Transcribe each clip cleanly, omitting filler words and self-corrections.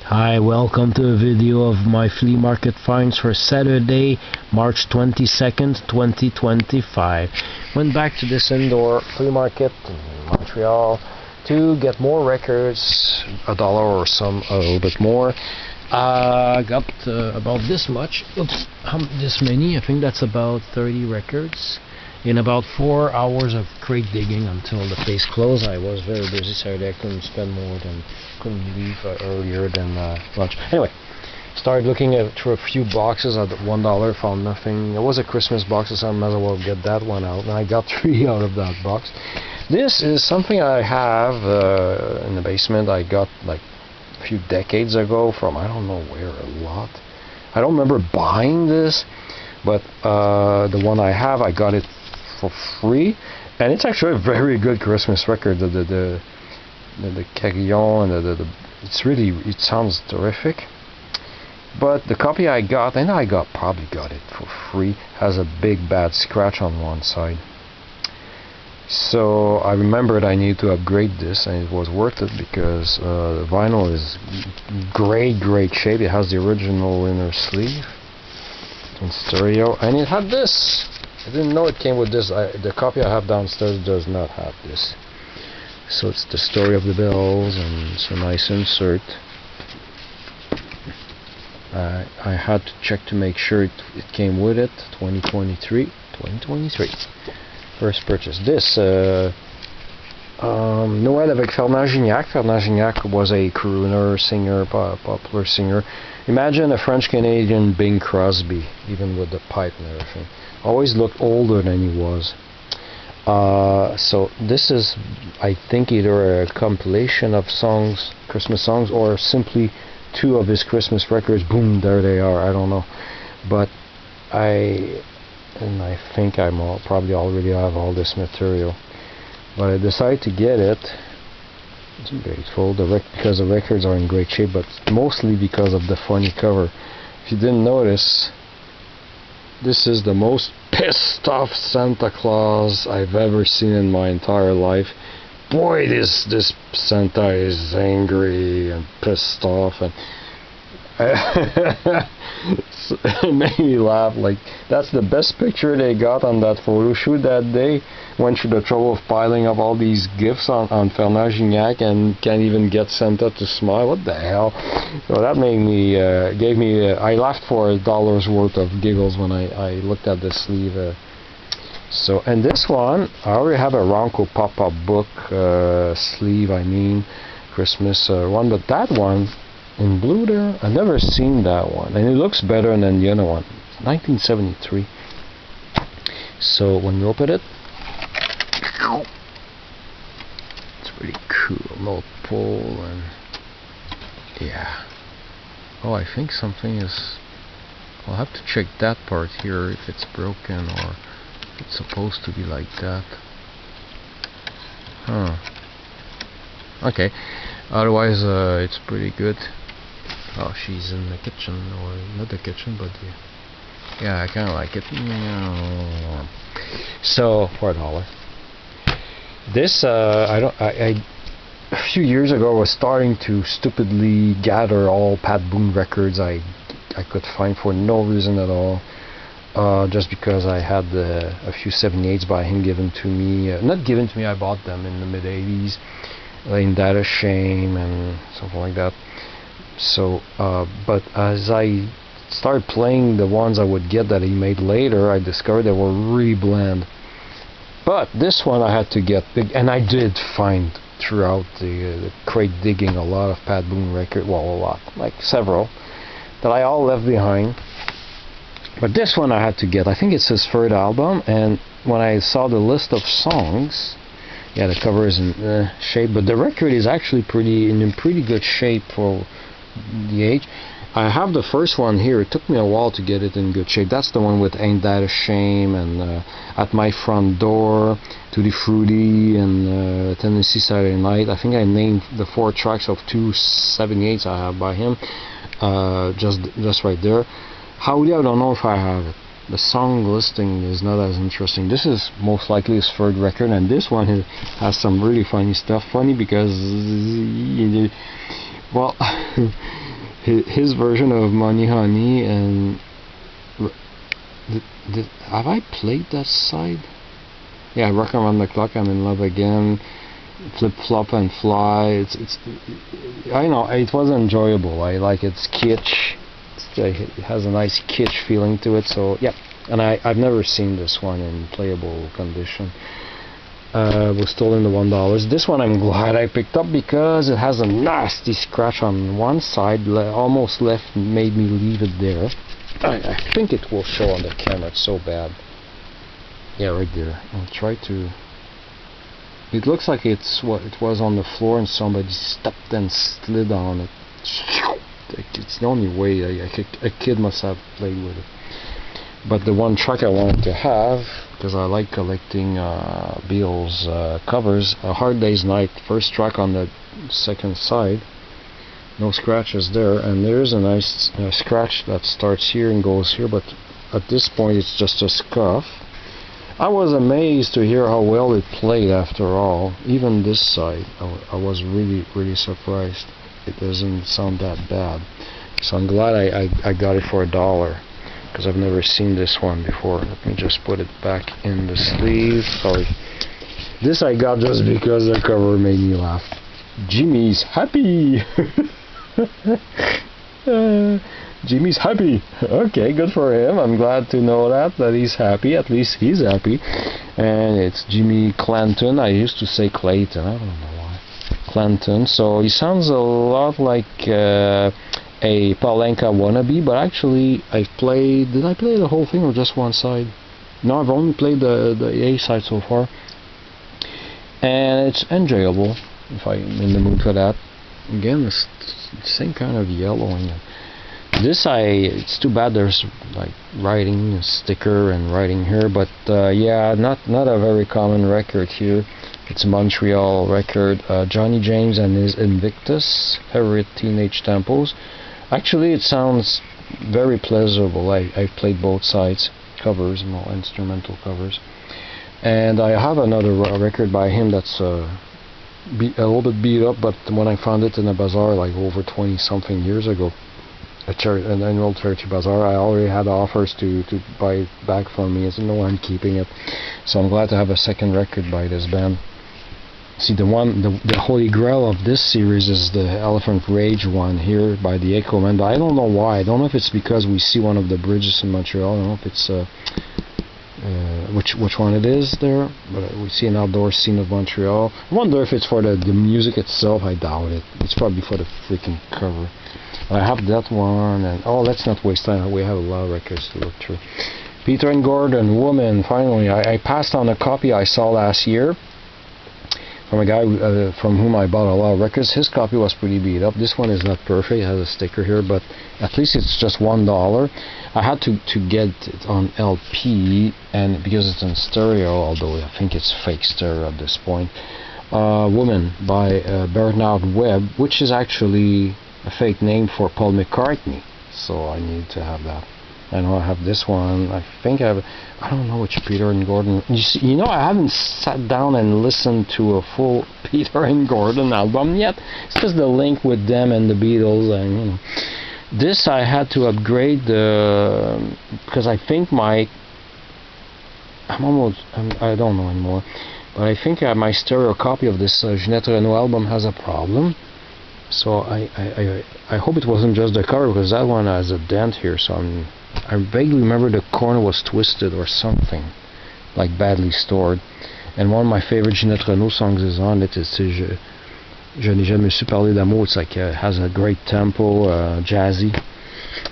Hi, welcome to a video of my flea market finds for Saturday, March 22nd, 2025. Went back to this indoor flea market in Montreal to get more records, $1 or a little bit more. Got about this much. Oops, this many. I think that's about 30 records. In about 4 hours of crate digging until the place closed. I was very busy Saturday. I couldn't leave earlier than lunch. Anyway, started looking through a few boxes at $1. Found nothing. It was a Christmas box, so I might as well get that one out. And I got 3 out of that box. This is something I have in the basement. I got like a few decades ago from I don't know where, a lot. I don't remember buying this, but the one I have, I got it for free, and it's actually a very good Christmas record. The carillon and it sounds terrific. But the copy I got, and probably got it for free, has a big bad scratch on one side. So I remembered I needed to upgrade this, and it was worth it because the vinyl is great shape. It has the original inner sleeve in stereo, and it had this. I didn't know it came with this. The copy I have downstairs does not have this. So it's the story of the bells, and it's a nice insert. I had to check to make sure it came with it. 2023. First purchase. This Noël avec Fernand Gignac. Fernand Gignac was a crooner, singer, popular singer. Imagine a French-Canadian Bing Crosby, even with the pipe and everything. Always looked older than he was. So this is, I think, either a compilation of songs, Christmas songs, or simply 2 of his Christmas records. Boom, there they are. I don't know, but I think probably already have all this material. But I decided to get it. It's grateful because the records are in great shape, but mostly because of the funny cover. If you didn't notice, this is the most pissed off Santa Claus I've ever seen in my entire life. Boy, this Santa is angry and pissed off, and it made me laugh. Like, that's the best picture they got on that photo shoot that day. Went through the trouble of piling up all these gifts on Fernand Gignac and can't even get Santa to smile. What the hell? So that made me, I laughed for $1 worth of giggles when I looked at the sleeve. And this one, I already have a Ronco pop-up book sleeve, Christmas one, but that one in blue there, I've never seen that one, and it looks better than the other one. 1973. So when you open it, it's pretty cool. No pull, and yeah. Oh, I think something is. I'll have to check that part here if it's broken or if it's supposed to be like that. Huh. Okay. Otherwise, it's pretty good. Oh, she's in the kitchen, or not the kitchen, but yeah, I kind of like it. So for $1. This a few years ago I was starting to stupidly gather all Pat Boone records I could find for no reason at all. Just because I had a few 78s by him given to me. Not given to me, I bought them in the mid-80s. In Data Shame and something like that. So, but as I started playing the ones I would get that he made later, I discovered they were really bland. But this one I had to get big, and I did find throughout the crate digging a lot of Pat Boone records, well, a lot, like several, that I all left behind. But this one I had to get. I think it's his third album, and when I saw the list of songs, yeah, the cover is in shape, but the record is actually in pretty good shape for the age. I have the first one here. It took me a while to get it in good shape. That's the one with Ain't That a Shame, and At My Front Door, Tutti Frutti, and Tennessee Saturday Night. I think I named the 4 tracks of 2 78s I have by him, just right there. Howdy, I don't know if I have it. The song listing is not as interesting. This is most likely his third record, and this one has some really funny stuff. Funny because, well, his version of Money Honey, and have I played that side? Yeah, Rock Around the Clock, I'm in Love Again, Flip Flop and Fly. It's I know it was enjoyable. I like its kitsch. It has a nice kitsch feeling to it. So yeah, and I've never seen this one in playable condition. Was still in the $1. This one I'm glad I picked up because it has a nasty scratch on one side, almost left, made me leave it there. I think it will show on the camera. It's so bad. Yeah, right there. I'll try to. It looks like it's what it was on the floor and somebody stepped and slid on it. It's the only way a kid must have played with it. But the one track I wanted to have, because I like collecting Beatles covers, A Hard Day's Night, first track on the second side. No scratches there, and there's a nice scratch that starts here and goes here, but at this point it's just a scuff. I was amazed to hear how well it played after all. Even this side, I was really surprised. It doesn't sound that bad. So I'm glad I got it for $1, because I've never seen this one before. Let me just put it back in the sleeve. Sorry. This I got just because the cover made me laugh. Jimmy's happy! Jimmy's happy. Okay, good for him. I'm glad to know that he's happy. At least he's happy. And it's Jimmy Clanton. I used to say Clayton. I don't know why. Clanton. So he sounds a lot like a Palenka wannabe, but actually I've played. Did I play the whole thing or just one side? No, I've only played the A side so far, and it's enjoyable if I'm in the mood for that. Again, the same kind of yellowing. This it's too bad there's like writing, a sticker and writing here, but yeah, not a very common record here. It's a Montreal record. Johnny James and his Invictus, Favorite Teenage Tempos. Actually, it sounds very pleasurable. I've played both sides, covers, more instrumental covers. And I have another record by him that's a little bit beat up, but when I found it in a bazaar like over 20 something years ago, an annual charity bazaar, I already had offers to buy it back from me. I said, no, I'm keeping it. So I'm glad to have a second record by this band. See, the holy grail of this series is the Elephant Rage one here by the Echo Man. But I don't know why. I don't know if it's because we see one of the bridges in Montreal. I don't know if it's which one it is there, but we see an outdoor scene of Montreal. I wonder if it's for the music itself. I doubt it. It's probably for the freaking cover. I have that one, and oh, let's not waste time. We have a lot of records to look through. Peter and Gordon, Woman. Finally, I passed on a copy I saw last year from a guy from whom I bought a lot of records. His copy was pretty beat up. This one is not perfect. It has a sticker here, but at least it's just $1. I had to get it on LP, and because it's in stereo, although I think it's fake stereo at this point. Woman by Bernard Webb, which is actually a fake name for Paul McCartney. So I need to have that. I know I have this one. I think I don't know which Peter and Gordon. You know, I haven't sat down and listened to a full Peter and Gordon album yet. It's just the link with them and the Beatles, and you know. This I had to upgrade because I think I don't know anymore, but I think my stereo copy of this Ginette Renault album has a problem. So I hope it wasn't just the cover, because that one has a dent here. So I vaguely remember the corner was twisted or something, like badly stored. And one of my favorite Ginette Renault songs is on it. It's Je n'ai jamais su parler d'amour. It's like it has a great tempo, jazzy.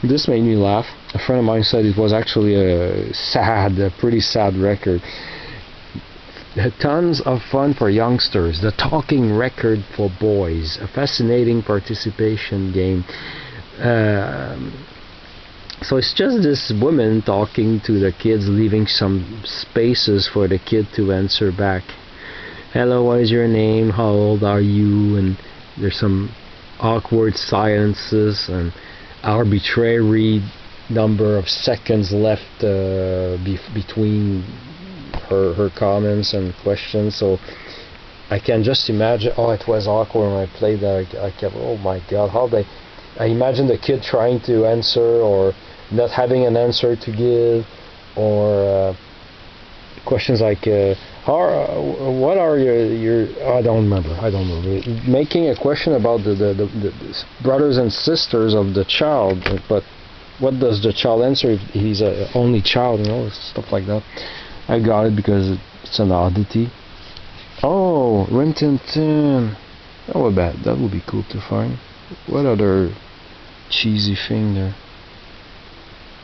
This made me laugh. A friend of mine said it was actually a pretty sad record. Tons of fun for youngsters. The talking record for boys. A fascinating participation game. So it's just this woman talking to the kids, leaving some spaces for the kid to answer back. Hello, what is your name? How old are you? And there's some awkward silences and arbitrary number of seconds left between her comments and questions. So I can just imagine. Oh, it was awkward when I played that. I kept, oh my God, how they I imagine the kid trying to answer or not having an answer to give, or questions like, what are your I don't remember. Making a question about the brothers and sisters of the child, but what does the child answer if he's a only child, stuff like that. I got it because it's an oddity. Oh, Rin Tin Tin. That would be cool to find. What other cheesy thing there?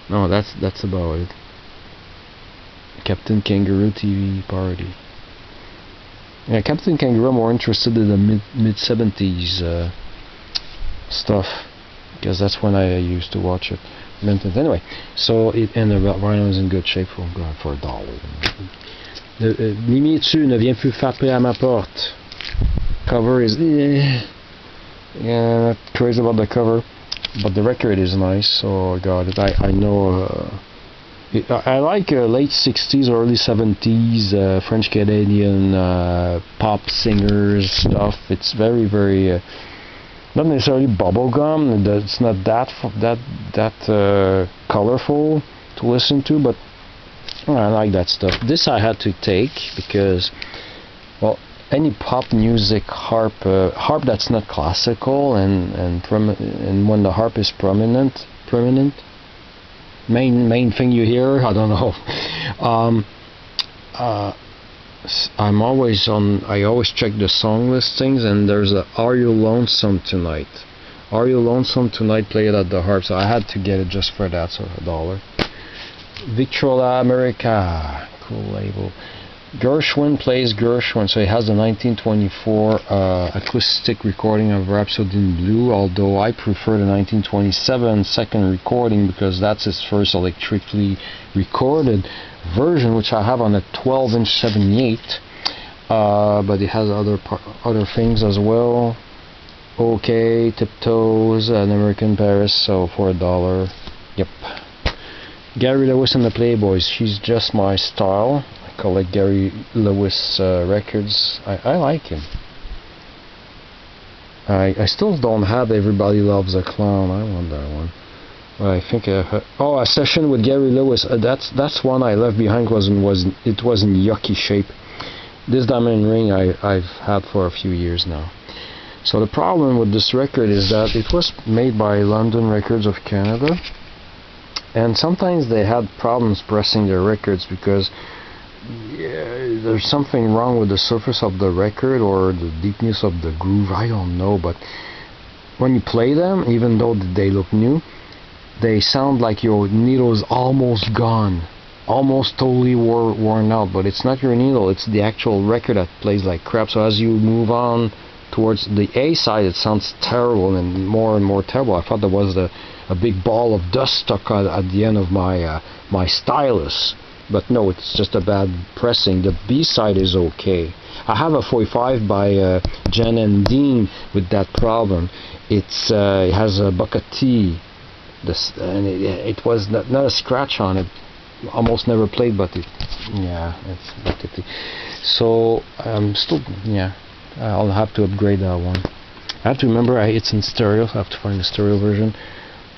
No, that's about it. Captain Kangaroo TV parody. Yeah, Captain Kangaroo, I'm more interested in the mid 70s stuff, because that's when I used to watch it. Anyway, so and the Rhino is in good shape for $1. Mimi dessus ne vient plus frapper à ma porte. Cover is yeah, crazy about the cover, but the record is nice, so I got it. I know. I like late 60s, early 70s French Canadian pop singers stuff. It's very, very not necessarily bubblegum. It's not that colorful to listen to, but I like that stuff. This I had to take because, well, any pop music harp that's not classical and when the harp is prominent. Main thing you hear, I don't know. I always check the song listings, and there's a Are You Lonesome Tonight? Are You Lonesome Tonight played at the harp, so I had to get it just for that, so $1. Victrola America, cool label. Gershwin plays Gershwin, so he has the 1924 acoustic recording of Rhapsody in Blue, although I prefer the 1927 second recording because that's his first electrically recorded version, which I have on a 12-inch 78, but it has other things as well. Okay, Tiptoes, An American Paris, so for $1. Yep. Gary Lewis and the Playboys, she's just my style. Collect Gary Lewis records. I like him. I still don't have Everybody Loves a Clown. I want that one. Well, I think a session with Gary Lewis. That's one I left behind. It was in yucky shape. This diamond ring I've had for a few years now. So the problem with this record is that it was made by London Records of Canada, and sometimes they had problems pressing their records because there's something wrong with the surface of the record or the deepness of the groove, I don't know, but when you play them, even though they look new, they sound like your needle is almost gone, almost totally worn out, but it's not your needle, it's the actual record that plays like crap. So as you move on towards the A side, it sounds terrible and more terrible. I thought there was a big ball of dust stuck at the end of my stylus. But no, it's just a bad pressing. The B side is okay. I have a 45 by Jen and Dean with that problem. It has a bucket T. And it was not a scratch on it. Almost never played, but it's bucket T. So I'll have to upgrade that one. I have to remember it's in stereo. So I have to find the stereo version.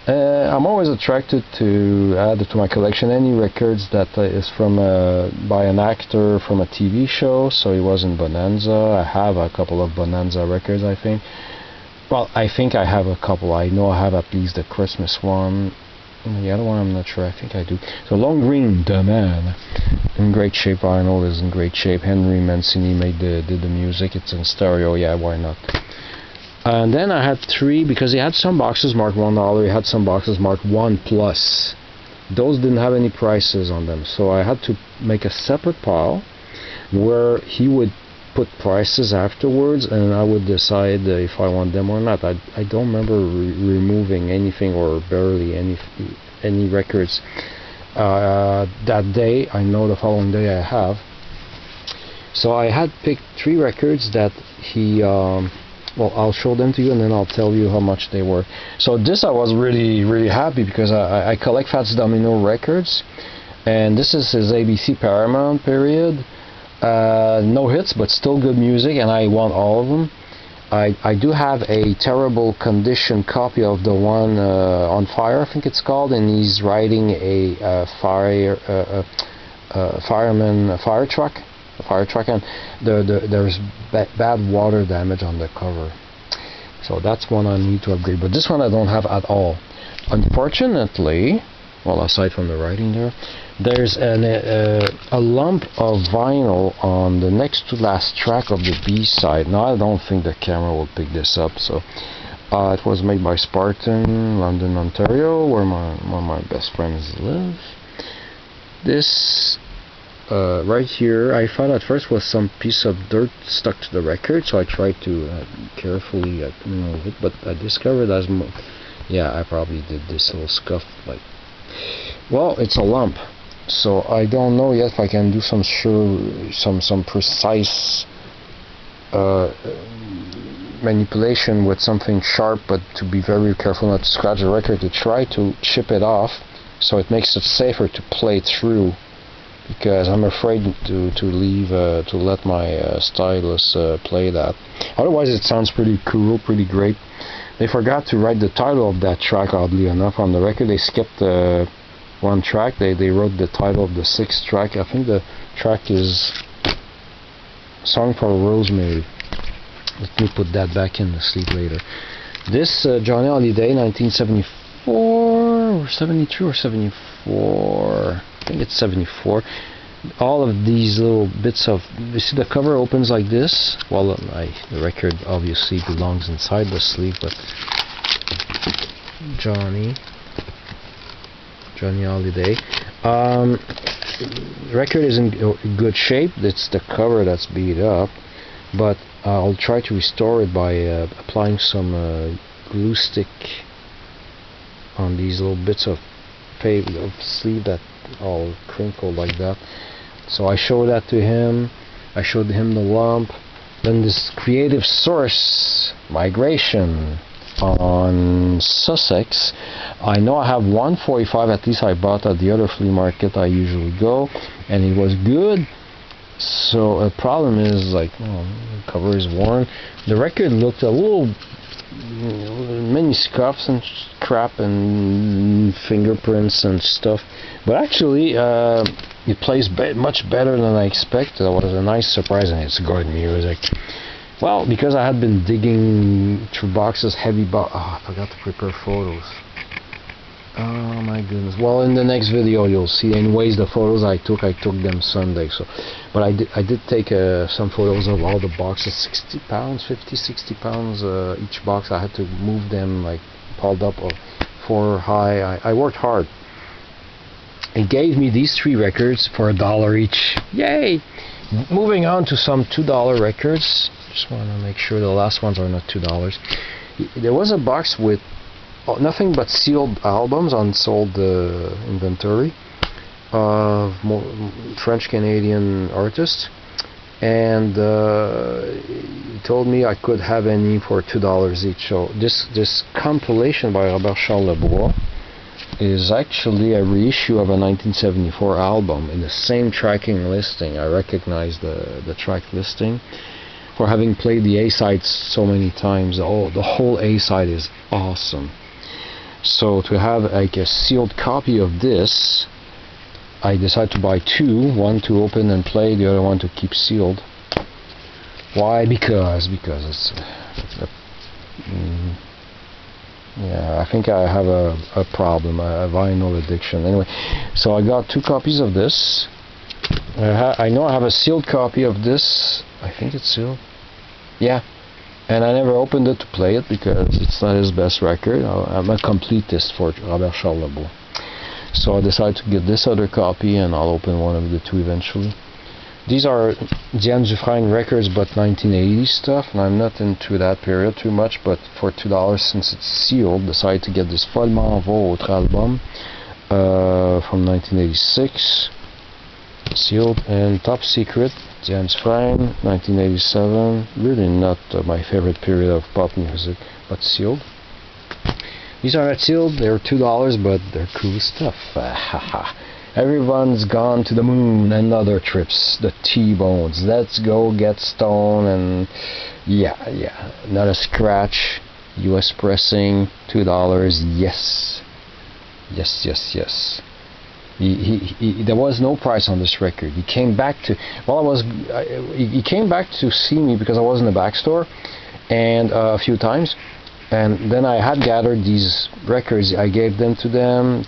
I'm always attracted to add to my collection any records that is from by an actor from a TV show. So he was in Bonanza. I have a couple of Bonanza records, I think. Well, I think I have a couple. I know I have at least the Christmas one. The other one I'm not sure. I think I do. So Long Green, the man, in great shape. Arnold is in great shape. Henry Mancini did the music. It's in stereo. Yeah, why not? And then I had 3 because he had some boxes marked $1. He had some boxes marked 1 plus. Those didn't have any prices on them, so I had to make a separate pile where he would put prices afterwards, and I would decide if I want them or not. I don't remember removing anything or barely any records that day. I know the following day I have. So I had picked 3 records that he. Well, I'll show them to you and then I'll tell you how much they were. So this I was really, really happy because I collect Fats Domino records, and this is his ABC Paramount period. No hits, but still good music, and I want all of them. I do have a terrible condition copy of the one on fire, I think it's called, and he's riding a fire truck, and there's bad water damage on the cover. So that's one I need to upgrade. But this one I don't have at all. Unfortunately, well, aside from the writing there's a lump of vinyl on the next to last track of the B side. Now I don't think the camera will pick this up. So it was made by Spartan, London, Ontario, where one of my best friends live. This right here, I thought at first was some piece of dirt stuck to the record, so I tried to carefully remove it, but I discovered yeah, I probably did this little scuff, like, well, it's a lump, so I don't know yet if I can do some precise manipulation with something sharp, but to be very careful not to scratch the record, to try to chip it off so it makes it safer to play through, because I'm afraid to let my stylus play that. Otherwise it sounds pretty cool, pretty great. They forgot to write the title of that track, oddly enough, on the record. They skipped one track. They wrote the title of the 6th track. I think the track is Song for Rosemary. Let me put that back in the sleep later. This Johnny Hallyday, 1974 or 73 or 74. I think it's 74. All of these little bits of, you see the cover opens like this. Well, the record obviously belongs inside the sleeve, but Johnny Hallyday. The record is in good shape. It's the cover that's beat up, but I'll try to restore it by applying some glue stick on these little bits of sleeve that all crinkled like that. So I showed that to him. I showed him the lump. Then this Creative Source Migration on Sussex. I know I have 145, at least I bought at the other flea market I usually go, and it was good. So the problem is, like, the cover is worn. The record looked a little, many scuffs and crap and fingerprints and stuff, but actually it plays much better than I expected. It was a nice surprise, and it's good music. Well, because I had been digging through boxes, heavy I forgot to prepare photos. Oh my goodness. Well, in the next video you'll see. Anyways, the photos I took them Sunday. So, but I did take some photos of all the boxes. 60 pounds, 50, 60 pounds each box. I had to move them, like, piled up 4 high. I worked hard. It gave me these 3 records for $1 each. Yay! Moving on to some $2 records. Just want to make sure the last ones are not $2. There was a box with nothing but sealed albums, unsold inventory of French-Canadian artists, and he told me I could have any for $2 each. So this compilation by Robert Charles Lebois is actually a reissue of a 1974 album in the same tracking listing. I recognize the track listing for having played the A-side so many times. The whole A-side is awesome. So to have like a sealed copy of this, I decided to buy 2, one to open and play, the other one to keep sealed. Why? Because it's yeah, I think I have a problem, a vinyl addiction. Anyway, so I got 2 copies of this. I know I have a sealed copy of this. I think it's sealed. Yeah. And I never opened it to play it because it's not his best record. I'm a completist for Robert Charles Lebois. So I decided to get this other copy, and I'll open one of the 2 eventually. These are Diane Dufresne records, but 1980s stuff, and I'm not into that period too much, but for $2, since it's sealed, decided to get this Follement Vôtre album from 1986, sealed, and Top Secret, Diane Dufresne, 1987, really not my favorite period of pop music, but sealed. These are not sealed, they're $2, but they're cool stuff. Everyone's Gone to the Moon and Other Trips, the T-Bones, Let's Go Get Stoned, and Yeah, not a scratch. US pressing, $2. Yes. There was no price on this record. He came back to he came back to see me because I was in the back store, and a few times, and then I had gathered these records. I gave them to him.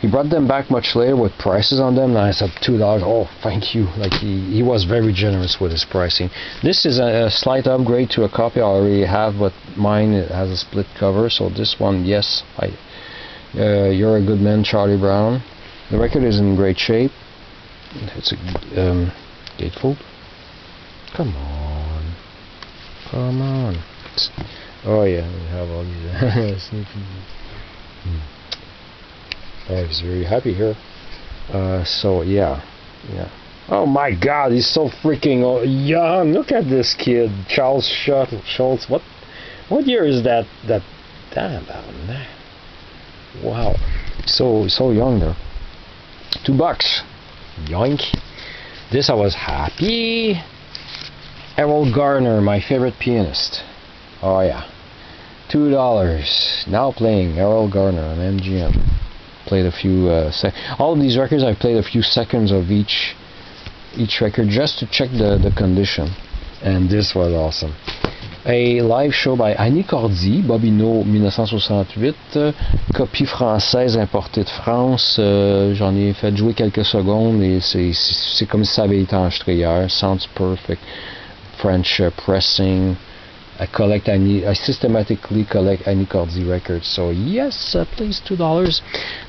He brought them back much later with prices on them, and I said $2. Oh, thank you. Like he was very generous with his pricing. This is a slight upgrade to a copy I already have, but mine it has a split cover. So this one, yes, you're a good man, Charlie Brown. The record is in great shape. It's a gatefold. Come on. Oh yeah, we have all these. Oh, he's very happy here. So yeah. Oh my God, he's so freaking young. Look at this kid, Charles Schultz. What year is that? Damn, wow, so young there. $2. Yoink. This I was happy. Errol Garner, my favorite pianist. Oh yeah. $2. Now playing Errol Garner on MGM. Played a few all of these records I've played a few seconds of each record just to check the condition. And this was awesome. A live show by Annie Cordy, Bobino 1968, copie française importée de France. J'en ai fait jouer quelques secondes et c'est comme si ça avait été enregistré hier. Sounds perfect. French pressing. I systematically collect Annie Cordy records. So yes, please, $2.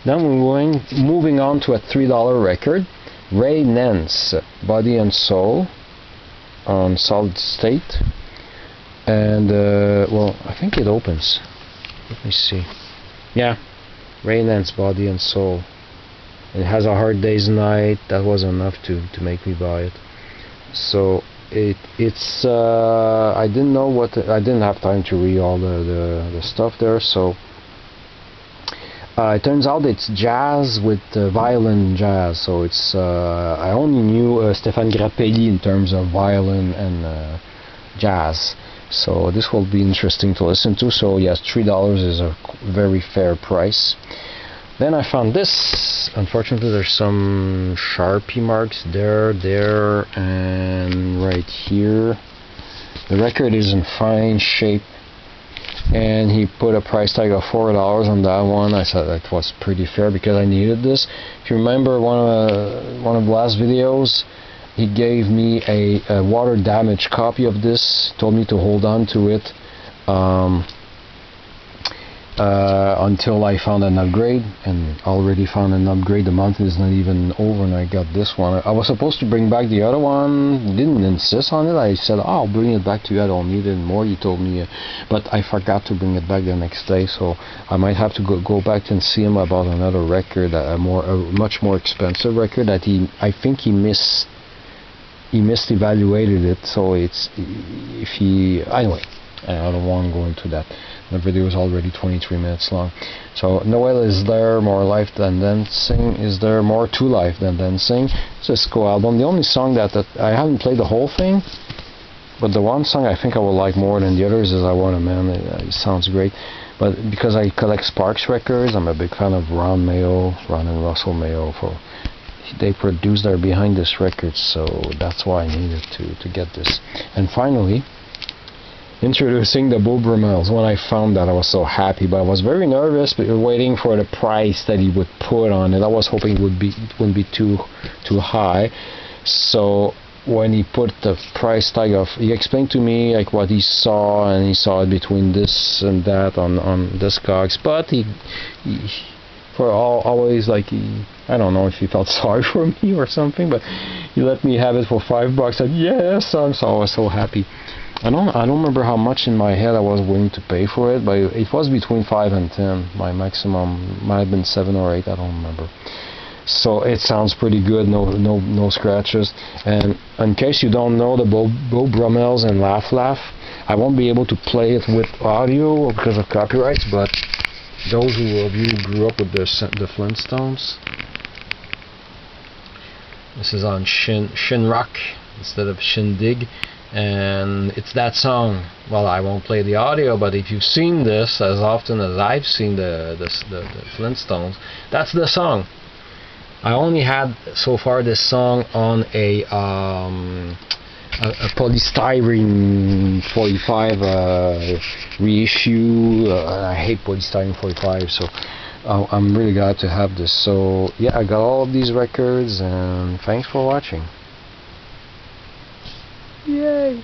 Now we're moving on to a $3 record. Ray Nance, Body and Soul on Solid State. And well, I think it opens. Let me see. Yeah, Ray Nance, Body and Soul. It has a Hard Day's Night. That was enough to make me buy it. So it's I didn't know I didn't have time to read all the stuff there. So it turns out it's jazz with violin jazz. So it's I only knew Stéphane Grappelli in terms of violin and jazz. So this will be interesting to listen to. So yes, $3 is a very fair price. Then I found this. Unfortunately, there's some Sharpie marks there, and right here. The record is in fine shape, and he put a price tag of $4 on that one. I thought that was pretty fair because I needed this. If you remember one of the last videos, he gave me a water damaged copy of this, told me to hold on to it until I found an upgrade, and already found an upgrade. The month is not even over and I got this one. I was supposed to bring back the other one, didn't insist on it. I said, oh, I'll bring it back to you, I don't need it anymore. He told me, but I forgot to bring it back the next day, so I might have to go back and see him about another record, a much more expensive record that I think he misevaluated it. So it's anyway, I don't want to go into that. The video is already 23 minutes long. So Noel Is There, More Life Than Dancing Is There, More to Life Than Dancing. It's a Cisco album. The only song that I haven't played the whole thing, but the one song I think I will like more than the others is I Want a Man. It sounds great. But because I collect Sparks records, I'm a big fan of Ron and Russell Mayo. They produced, they're behind this record, so that's why I needed to get this. And finally, introducing the Beau Brummels. When I found that, I was so happy, but I was very nervous, but waiting for the price that he would put on it. I was hoping it wouldn't be too high. So when he put the price tag of, he explained to me like what he saw, and he saw it between this and that on Discogs, but he for always like I don't know if he felt sorry for me or something, but he let me have it for $5. I said yes, so I was so happy. I don't remember how much in my head I was willing to pay for it, but it was between 5 and 10. My maximum might have been 7 or 8. I don't remember. So it sounds pretty good. No scratches. And in case you don't know the Beau Brummels and Laugh Laugh, I won't be able to play it with audio because of copyrights. But those of you who grew up with the Flintstones, this is on Shinrock instead of Shindig. And it's that song. Well, I won't play the audio, but if you've seen this as often as I've seen the Flintstones, that's the song. I only had so far this song on a polystyrene 45 reissue. I hate polystyrene 45, so I'm really glad to have this. So yeah, I got all of these records, and thanks for watching. Yay!